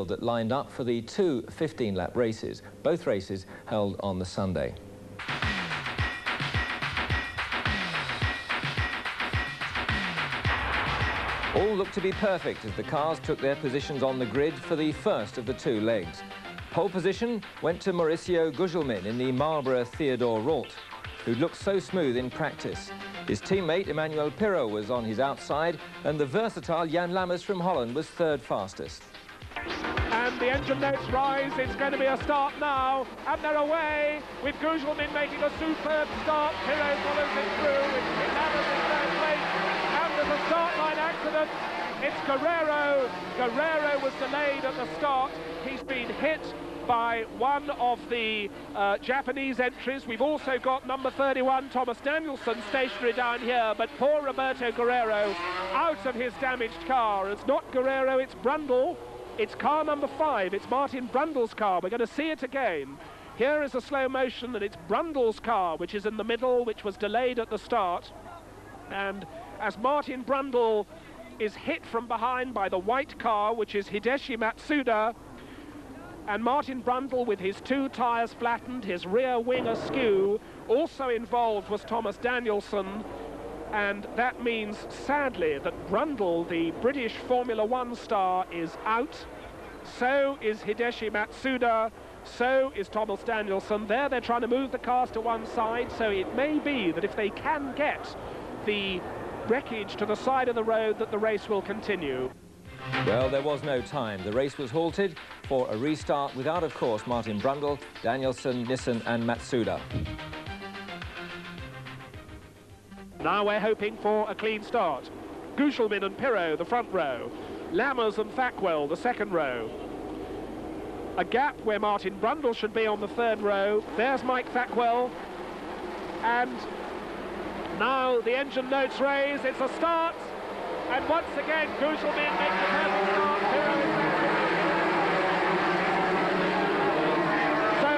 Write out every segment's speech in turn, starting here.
that lined up for the two 15-lap races, both races held on the Sunday. All looked to be perfect as the cars took their positions on the grid for the first of the two legs. Pole position went to Mauricio Gugelmin in the Marlboro Theodore Rolt, who'd looked so smooth in practice. His teammate Emmanuel Pirot was on his outside, and the versatile Jan Lammers from Holland was third fastest. And the engine notes rise. It's going to be a start now, and they're away with Gugelmin making a superb start. Pirot follows it through. It's Lammers in third place, and there's a start line accident. It's Guerrero. Guerrero was delayed at the start. He's been hit by one of the Japanese entries. We've also got number 31, Thomas Danielson, stationary down here, but poor Roberto Guerrero out of his damaged car. It's not Guerrero, it's Brundle. It's car number 5. It's Martin Brundle's car. We're going to see it again. Here is a slow motion, and it's Brundle's car, which is in the middle, which was delayed at the start. And as Martin Brundle is hit from behind by the white car, which is Hideshi Matsuda, and Martin Brundle with his two tyres flattened, his rear wing askew. Also involved was Thomas Danielson, and that means, sadly, that Brundle, the British Formula One star, is out. So is Hideshi Matsuda, so is Thomas Danielson. There they're trying to move the cars to one side, so it may be that if they can get the wreckage to the side of the road, that the race will continue. Well, there was no time. The race was halted for a restart without, of course, Martin Brundle, Danielson, Nissen and Matsuda. Now we're hoping for a clean start. Gugelmin and Pirot, the front row. Lammers and Thackwell, the second row. A gap where Martin Brundle should be on the third row. There's Mike Thackwell. And now the engine notes raise. It's a start. And once again, Gugelmin makes the perfect start. So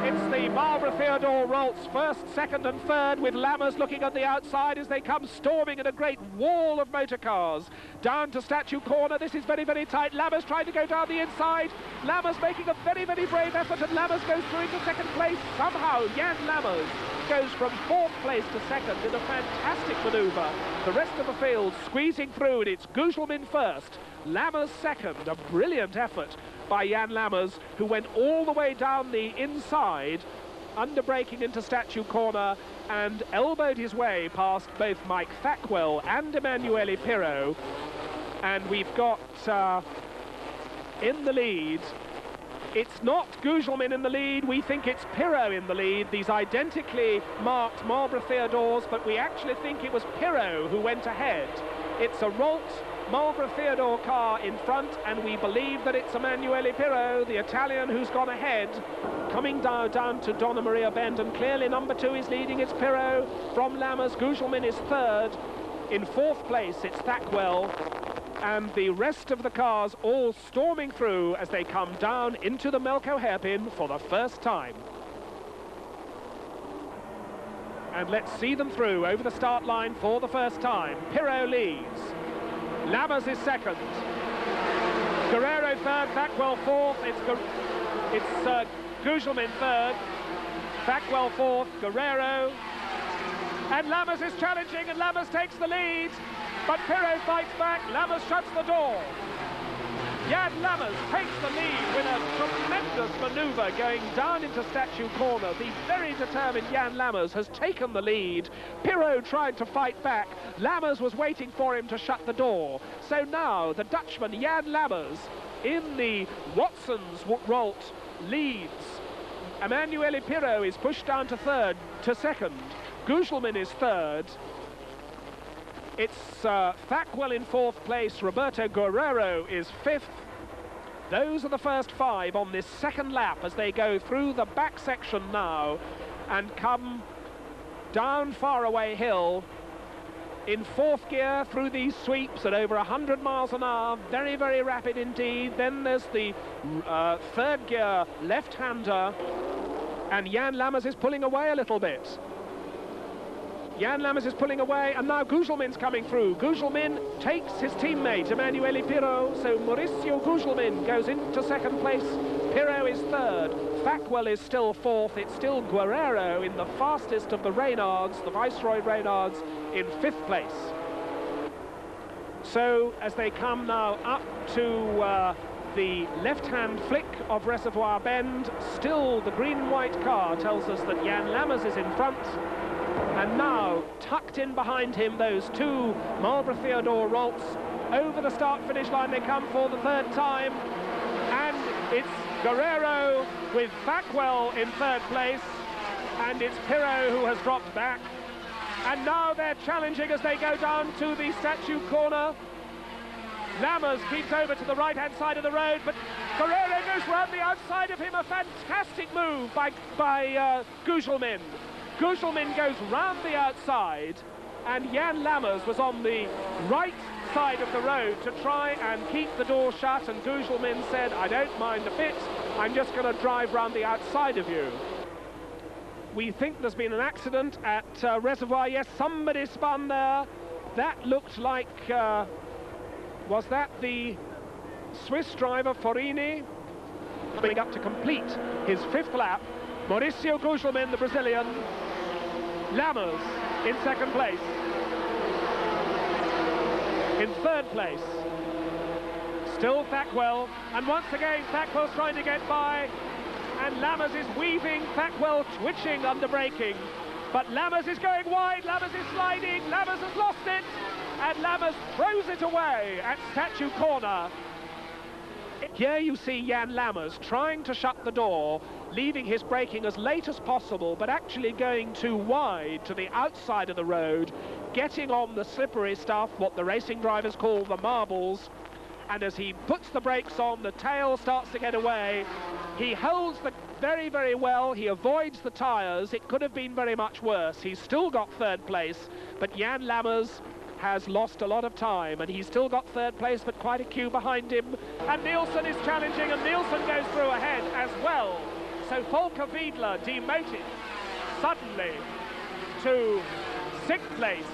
it's the Marlboro Theodore Rolt's first, second and third, with Lammers looking at the outside as they come storming in a great wall of motor cars. Down to Statue Corner. This is very, very tight. Lammers trying to go down the inside. Lammers making a very, very brave effort, and Lammers goes through into second place. Somehow, Jan Lammers goes from fourth place to second in a fantastic manoeuvre. The rest of the field squeezing through, and it's Gugelmin first, Lammers second. A brilliant effort by Jan Lammers, who went all the way down the inside, under-braking into Statue Corner, and elbowed his way past both Mike Thackwell and Emanuele Pirot. And we've got in the lead, it's not Gugelmin in the lead, we think it's Pirot in the lead. These identically marked Marlboro Theodores, but we actually think it was Pirot who went ahead. It's a Rolt Marlboro Theodore car in front, and we believe that it's Emanuele Pirot, the Italian, who's gone ahead, coming down to Donna Maria Bend, and clearly number 2 is leading. It's Pirot from Lammers. Gugelmin is third. In fourth place, it's Thackwell. And the rest of the cars all storming through as they come down into the Melco hairpin for the first time. And let's see them through over the start line for the first time. Pirot leads. Lammers is second. Guerrero third, Thackwell fourth. It's Gugelmin third. Thackwell fourth, Guerrero. And Lammers is challenging, and Lammers takes the lead. But Pirot fights back. Lammers shuts the door. Jan Lammers takes the lead with a tremendous manoeuvre going down into Statue Corner. The very determined Jan Lammers has taken the lead. Pirot tried to fight back. Lammers was waiting for him to shut the door. So now the Dutchman Jan Lammers in the Watson's Rolt leads. Emanuele Pirot is pushed down to second. Gugelmin is third. It's Thackwell in fourth place. Roberto Guerrero is fifth. Those are the first 5 on this second lap as they go through the back section now and come down Faraway Hill in fourth gear through these sweeps at over 100 miles an hour. Very, very rapid indeed. Then there's the third gear left-hander, and Jan Lammers is pulling away a little bit. Jan Lammers is pulling away, and now Gugelmin's coming through. Gugelmin takes his teammate, Emanuele Pirot, so Mauricio Gugelmin goes into second place. Pirot is third. Fackwell is still fourth. It's still Guerrero in the fastest of the Reynards, the Viceroy Reynards, in fifth place. So, as they come now up to the left-hand flick of Reservoir Bend, still the green and white car tells us that Jan Lammers is in front. And now, tucked in behind him, those two Marlborough Theodore Rolts. Over the start-finish line they come for the third time. And it's Guerrero with Fackwell in third place. And it's Pirot who has dropped back. And now they're challenging as they go down to the statue corner. Lammers keeps over to the right-hand side of the road, but Guerrero goes round the outside of him. A fantastic move by Gugelmin. Gugelmin goes round the outside, and Jan Lammers was on the right side of the road to try and keep the door shut, and Gugelmin said, I don't mind a bit, I'm just going to drive round the outside of you. We think there's been an accident at Reservoir. Yes, somebody spun there. That looked like, was that the Swiss driver Forini? Coming up to complete his fifth lap. Mauricio Gugelmin, the Brazilian. Lammers in second place. In third place, still Fackwell, and once again Fackwell's trying to get by, and Lammers is weaving, Fackwell twitching under braking, but Lammers is going wide, Lammers is sliding, Lammers has lost it, and Lammers throws it away at Statue Corner. Here you see Jan Lammers trying to shut the door, leaving his braking as late as possible, but actually going too wide to the outside of the road, getting on the slippery stuff, what the racing drivers call the marbles, and as he puts the brakes on, the tail starts to get away. He holds the very, very well, he avoids the tyres. It could have been very much worse. He's still got third place, but Jan Lammers has lost a lot of time, and he's still got third place, but quite a queue behind him. And Nielsen is challenging, and Nielsen goes through ahead as well. So Volker Wiedler demoted suddenly to sixth place.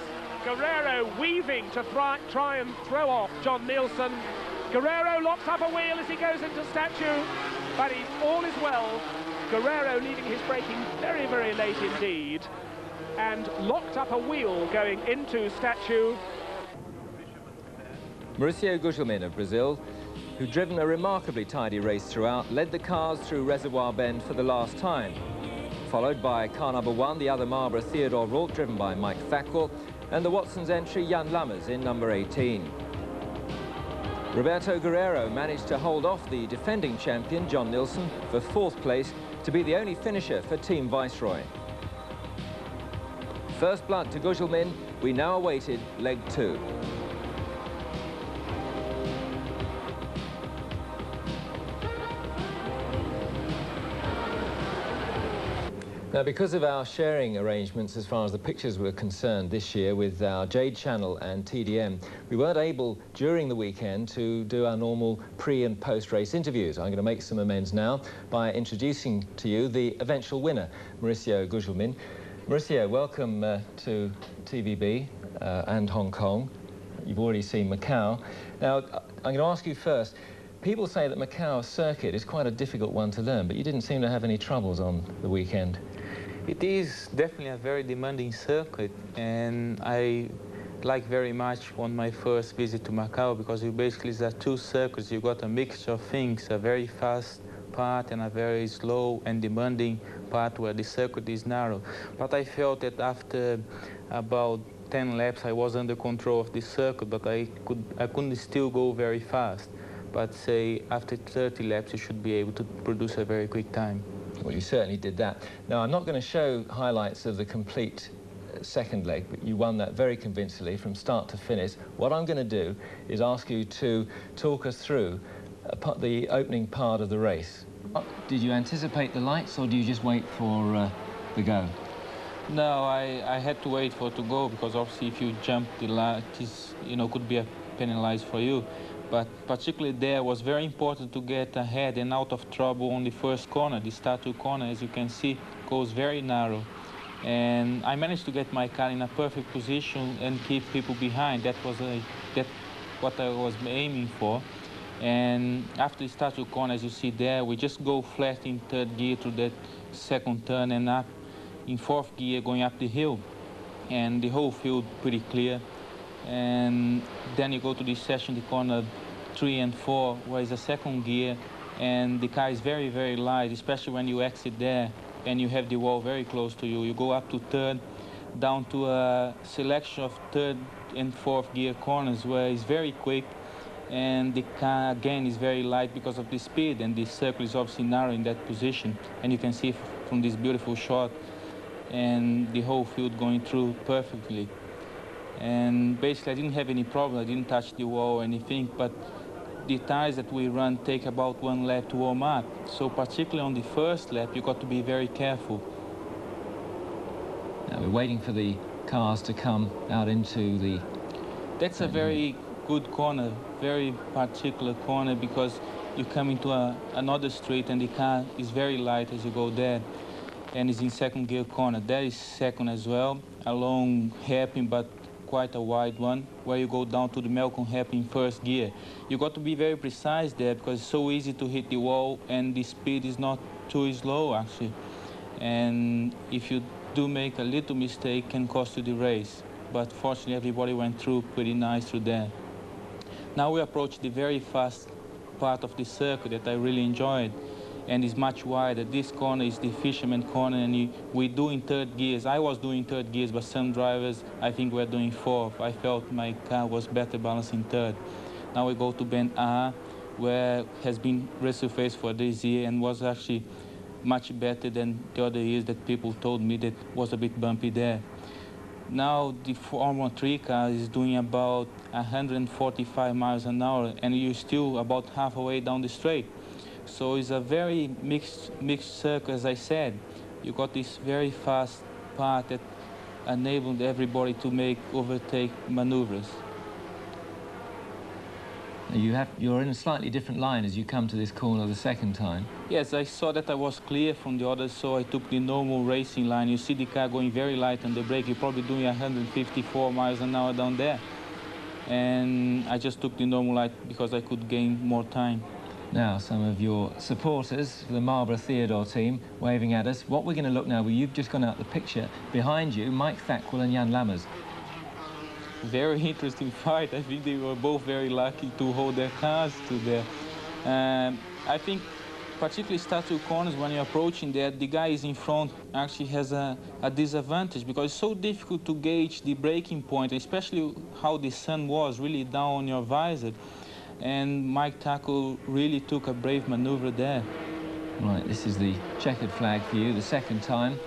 Guerrero weaving to try and throw off John Nielsen. Guerrero locks up a wheel as he goes into statue, but all is well. Guerrero leaving his braking very, very late indeed, and locked up a wheel going into statue. Mauricio Gugelmin of Brazil, who'd driven a remarkably tidy race throughout, led the cars through Reservoir Bend for the last time. Followed by car number 1, the other Marlborough Theodore Rolt, driven by Mike Fackwell, and the Watson's entry, Jan Lammers, in number 18. Roberto Guerrero managed to hold off the defending champion, John Nielsen, for fourth place, to be the only finisher for Team Viceroy. First blood to Gugelmin, we now awaited leg 2. Now, because of our sharing arrangements as far as the pictures were concerned this year with our Jade Channel and TDM, we weren't able during the weekend to do our normal pre- and post-race interviews. I'm going to make some amends now by introducing to you the eventual winner, Mauricio Gugelmin. Mauricio, welcome to TVB and Hong Kong. You've already seen Macau. Now, I'm going to ask you first, people say that Macau circuit is quite a difficult one to learn, but you didn't seem to have any troubles on the weekend. It is definitely a very demanding circuit, and I like very much on my first visit to Macau, because you basically there are two circuits. You got a mixture of things, a very fast part and a very slow and demanding part where the circuit is narrow. But I felt that after about 10 laps I was under control of the circuit, but I couldn't still go very fast. But say after 30 laps you should be able to produce a very quick time. Well, you certainly did that. Now, I'm not going to show highlights of the complete second leg, but you won that very convincingly from start to finish. What I'm going to do is ask you to talk us through the opening part of the race. Did you anticipate the lights, or do you just wait for the go? No, I had to wait for it to go, because obviously if you jump the lights, you know, could be a penalized for you. But particularly there was very important to get ahead and out of trouble on the first corner. The statue corner, as you can see, goes very narrow. And I managed to get my car in a perfect position and keep people behind. That was what I was aiming for. And after the start of the corner, as you see there, we just go flat in third gear to that second turn and up in fourth gear going up the hill. And the whole field pretty clear. And then you go to this session, the corner 3 and 4, where it's a second gear, and the car is very, very light, especially when you exit there and you have the wall very close to you. You go up to third, down to a selection of third and fourth gear corners where it's very quick, and the car again is very light because of the speed, and the circle is obviously narrow in that position, and you can see from this beautiful shot and the whole field going through perfectly. And basically I didn't have any problem. I didn't touch the wall or anything, but the tires that we run take about 1 lap to warm up. So particularly on the first lap, you got to be very careful. Now we're waiting for the cars to come out into the... That's a very good corner, very particular corner, because you come into another street and the car is very light as you go there, and it's in second gear corner. That is second as well, a long hairpin, but quite a wide one, where you go down to the Malcolm hairpin in first gear. You got to be very precise there because it's so easy to hit the wall and the speed is not too slow actually. And if you do make a little mistake, it can cost you the race. But fortunately everybody went through pretty nice through there. Now we approach the very fast part of the circuit that I really enjoyed, and is much wider. This corner is the fisherman corner, and we do in third gears. I was doing third gears, but some drivers, I think, were doing fourth. I felt my car was better balanced in third. Now we go to bend A, where has been resurfaced for this year and was actually much better than the other years that people told me that was a bit bumpy there. Now the Formula 3 car is doing about 145 miles an hour, and you're still about halfway down the straight. So it's a very mixed circuit, as I said. You got this very fast part that enabled everybody to make overtake maneuvers. You're in a slightly different line as you come to this corner the second time. Yes, I saw that I was clear from the others, so I took the normal racing line. You see the car going very light on the brake. You're probably doing 154 miles an hour down there. And I just took the normal line because I could gain more time. Now, some of your supporters, the Marlborough Theodore team, waving at us. What we're going to look now, well, you've just gone out the picture. Behind you, Mike Thackwell and Jan Lammers. Very interesting fight. I think they were both very lucky to hold their cars to there. I think particularly statue corners, when you're approaching there, the guy is in front actually has a disadvantage because it's so difficult to gauge the braking point, especially how the sun was really down on your visor. And Mike Thackwell really took a brave maneuver there. Right, this is the checkered flag for you, the second time.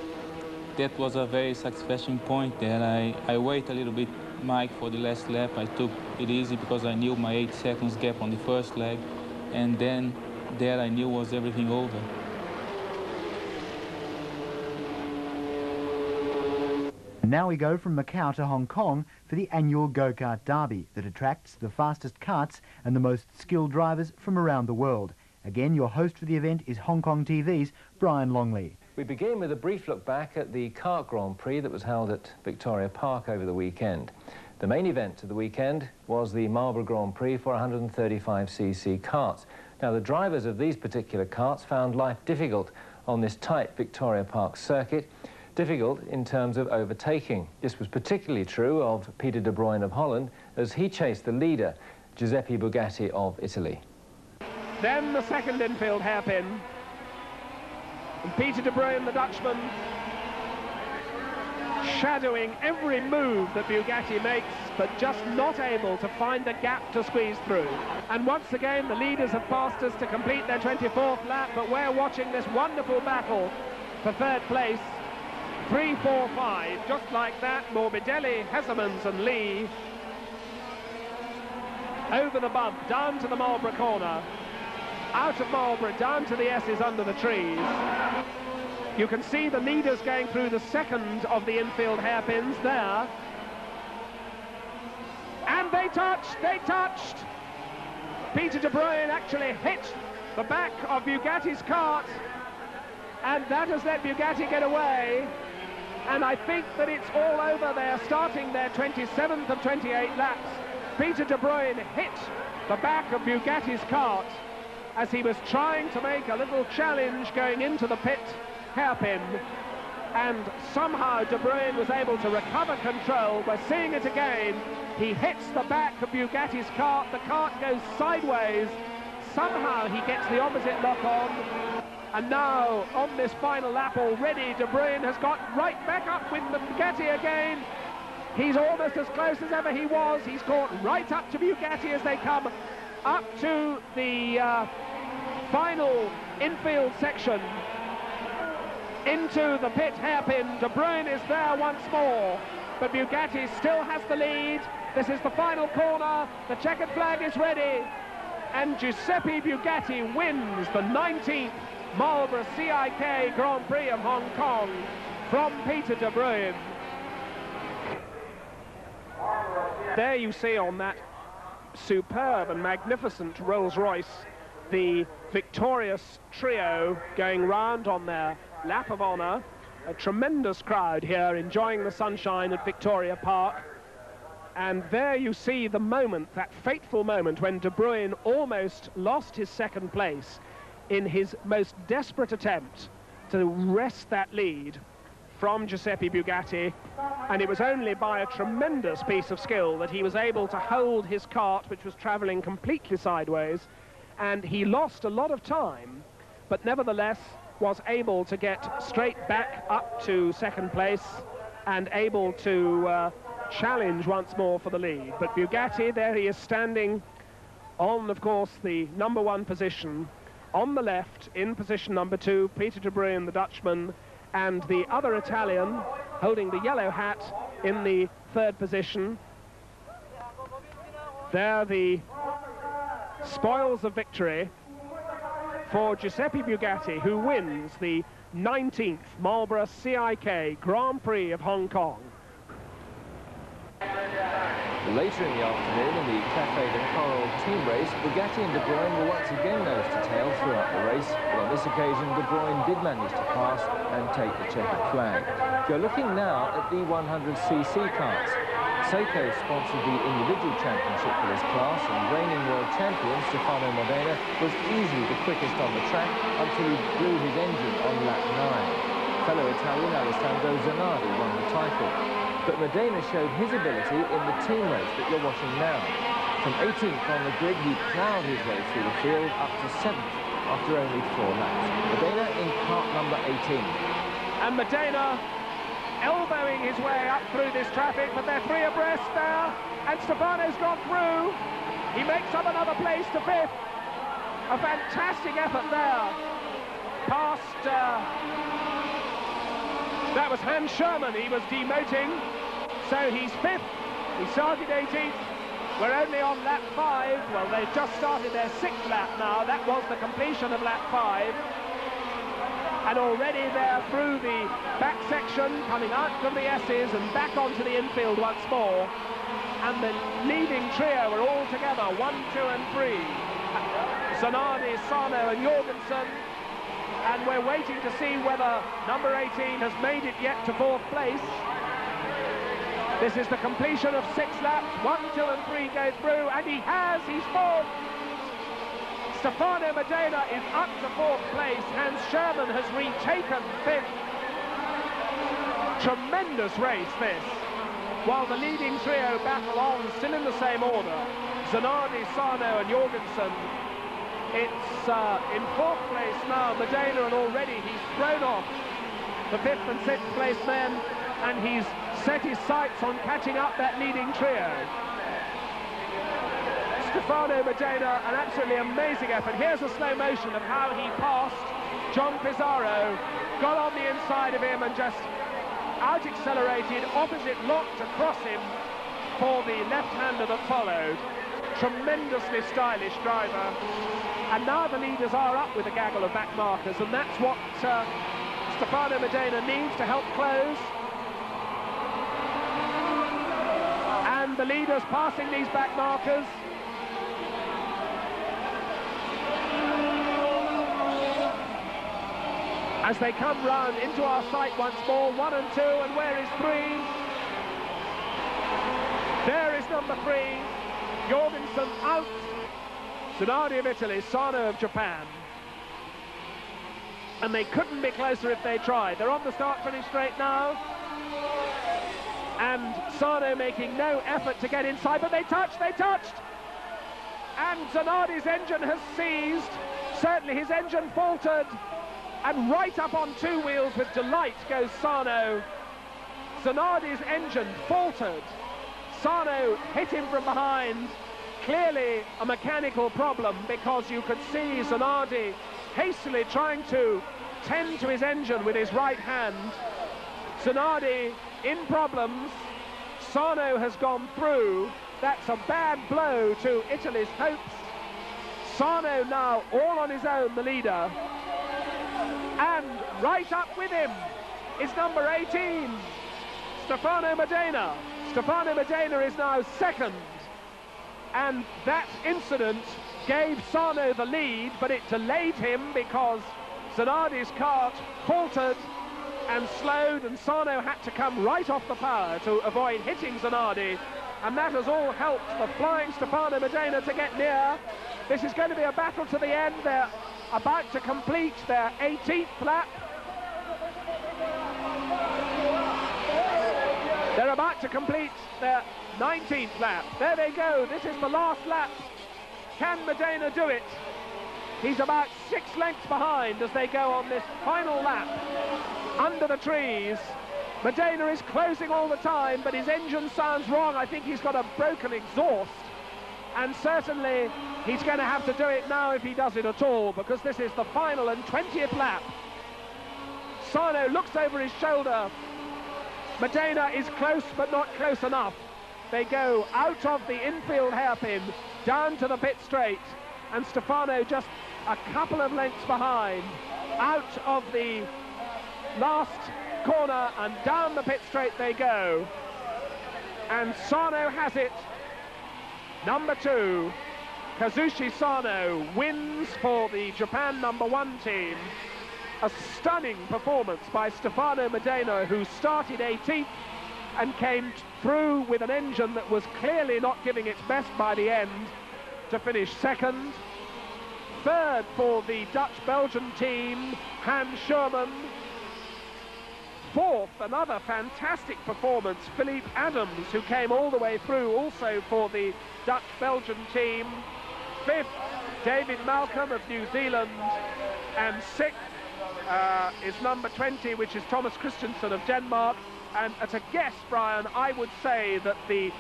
That was a very satisfying point there. I wait a little bit, Mike, for the last lap. I took it easy because I knew my 8 seconds gap on the first leg, and then there I knew was everything over. Now we go from Macau to Hong Kong for the annual go-kart derby that attracts the fastest karts and the most skilled drivers from around the world. Again, your host for the event is Hong Kong TV's Brian Longley. We begin with a brief look back at the kart Grand Prix that was held at Victoria Park over the weekend. The main event of the weekend was the Marlborough Grand Prix for 135cc karts. Now, the drivers of these particular karts found life difficult on this tight Victoria Park circuit. Difficult in terms of overtaking. This was particularly true of Peter de Bruyne of Holland as he chased the leader, Giuseppe Bugatti of Italy. Then the second infield hairpin. And Peter de Bruyne, the Dutchman, shadowing every move that Bugatti makes, but just not able to find a gap to squeeze through. And once again, the leaders have passed us to complete their 24th lap, but we're watching this wonderful battle for third place. 3, 4, 5, just like that. Morbidelli, Hesselmans and Lee over the bump, down to the Marlborough corner, out of Marlborough, down to the S's under the trees. You can see the leaders going through the second of the infield hairpins there. And they touched. Peter de Bruyne actually hit the back of Bugatti's kart, and that has let Bugatti get away. And I think that it's all over. They're starting their 27th of 28 laps. Peter de Bruyne hit the back of Bugatti's kart as he was trying to make a little challenge going into the pit hairpin. And somehow de Bruyne was able to recover control. We're seeing it again. He hits the back of Bugatti's kart. The kart goes sideways. Somehow he gets the opposite lock on. And now, on this final lap already, de Bruyne has got right back up with the Bugatti again. He's almost as close as ever he was. He's caught right up to Bugatti as they come up to the final infield section. Into the pit hairpin. De Bruyne is there once more, but Bugatti still has the lead. This is the final corner. The checkered flag is ready. And Giuseppe Bugatti wins the 19th Marlborough CIK Grand Prix of Hong Kong from Peter de Bruyne. There you see on that superb and magnificent Rolls-Royce the victorious trio going round on their lap of honour. A tremendous crowd here enjoying the sunshine at Victoria Park. And there you see the moment, that fateful moment when de Bruyne almost lost his second place in his most desperate attempt to wrest that lead from Giuseppe Bugatti, and it was only by a tremendous piece of skill that he was able to hold his kart, which was travelling completely sideways, and he lost a lot of time, but nevertheless was able to get straight back up to second place and able to challenge once more for the lead. But Bugatti, there he is standing on, of course, the #1 position. On the left, in position #2, Peter de Bruyne, the Dutchman, and the other Italian, holding the yellow hat, in the 3rd position. There the spoils of victory for Giuseppe Bugatti, who wins the 19th Marlborough CIK Grand Prix of Hong Kong. Later in the afternoon, in the Café de Coral team race, Bugatti and de Bruyne were once again nose to tail throughout the race, but on this occasion de Bruyne did manage to pass and take the checkered flag. You're looking now at the 100cc karts. Seiko sponsored the individual championship for this class, and reigning world champion Stefano Modena was easily the quickest on the track until he blew his engine on lap 9. Fellow Italian Alessandro Zanardi won the title. But Modena showed his ability in the team race that you're watching now. From 18th on the grid, he ploughed his way through the field up to 7th after only 4 laps. Modena in kart number 18. And Modena elbowing his way up through this traffic, but they're 3 abreast there, and Stefano's gone through. He makes up another place to 5th. A fantastic effort there. Past... that was Hans Sherman he was demoting, so he's 5th. He started 18th. We're only on lap 5. Well, they've just started their 6th lap now. That was the completion of lap 5. And already they're through the back section, coming out from the S's and back onto the infield once more. And the leading trio are all together, 1, 2 and 3. Zanardi, Sano and Jorgensen. And we're waiting to see whether number 18 has made it yet to 4th place. This is the completion of 6 laps. 1, 2 and 3 go through, and he has, he's 4th. Stefano Modena is up to 4th place. Hans Sherman has retaken 5th. Tremendous race this. While the leading trio battle on, still in the same order. Zanardi, Sano and Jorgensen. It's in 4th place now, Modena, and already he's thrown off the 5th and 6th place men, and he's set his sights on catching up that leading trio. Stefano Modena, an absolutely amazing effort. Here's a slow motion of how he passed John Pizarro, got on the inside of him and just out-accelerated, opposite locked across him for the left-hander that followed. Tremendously stylish driver. And now the leaders are up with a gaggle of back markers, and that's what Stefano Modena needs to help close. And the leaders passing these back markers. as they come round into our sight once more. 1 and 2, and where is 3? There is number 3, Jorgensen out. Zanardi of Italy, Sano of Japan. And they couldn't be closer if they tried. They're on the start-finish straight now. And Sano making no effort to get inside, but they touched! And Zanardi's engine has seized. Certainly his engine faltered. And right up on 2 wheels with delight goes Sano. Zanardi's engine faltered. Sano hit him from behind. Clearly a mechanical problem, because you could see Zanardi hastily trying to tend to his engine with his right hand. Zanardi in problems. Sano has gone through. That's a bad blow to Italy's hopes. Sano now all on his own, the leader. And right up with him is number 18, Stefano Medina. Stefano Medina is now second. And that incident gave Sano the lead, but it delayed him because Zanardi's kart faltered and slowed, and Sano had to come right off the power to avoid hitting Zanardi, and that has all helped the flying Stefano Medina to get near. This is going to be a battle to the end. They're about to complete their 18th lap. They're about to complete their 19th lap. There they go. This is the last lap. Can Medina do it? He's about 6 lengths behind as they go on this final lap. Under the trees, Medina is closing all the time, but his engine sounds wrong. I think he's got a broken exhaust, and certainly he's going to have to do it now if he does it at all, because this is the final and 20th lap. Sano looks over his shoulder. Medina is close, but not close enough. They go out of the infield hairpin, down to the pit straight, and Stefano just a couple of lengths behind, out of the last corner and down the pit straight they go. And Sano has it. Number 2, Kazushi Sano wins for the Japan #1 team. A stunning performance by Stefano Medina, who started 18th and came through with an engine that was clearly not giving its best by the end, to finish second. Third for the Dutch-Belgian team, Hans Schuurman. Fourth, another fantastic performance, Philippe Adams, who came all the way through also for the Dutch-Belgian team. Fifth, David Malcolm of New Zealand. And sixth is number 20, which is Thomas Christensen of Denmark. And at a guess, Brian, I would say that the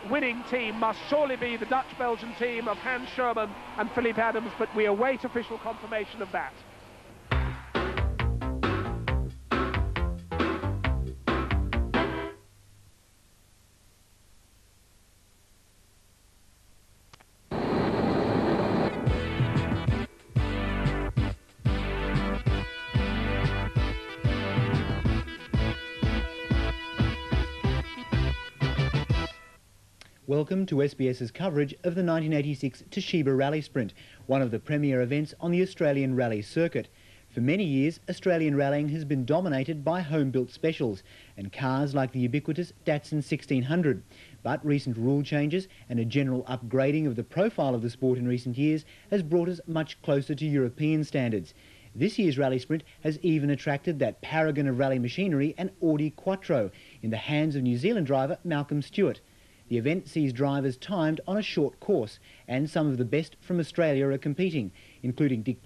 winning team must surely be the Dutch-Belgian team of Hans Schuurman and Philippe Adams, but we await official confirmation of that. Welcome to SBS's coverage of the 1986 Toshiba Rally Sprint, one of the premier events on the Australian rally circuit. For many years, Australian rallying has been dominated by home-built specials and cars like the ubiquitous Datsun 1600. But recent rule changes and a general upgrading of the profile of the sport in recent years has brought us much closer to European standards. This year's Rally Sprint has even attracted that paragon of rally machinery, an Audi Quattro, in the hands of New Zealand driver Malcolm Stewart. The event sees drivers timed on a short course, and some of the best from Australia are competing, including Dick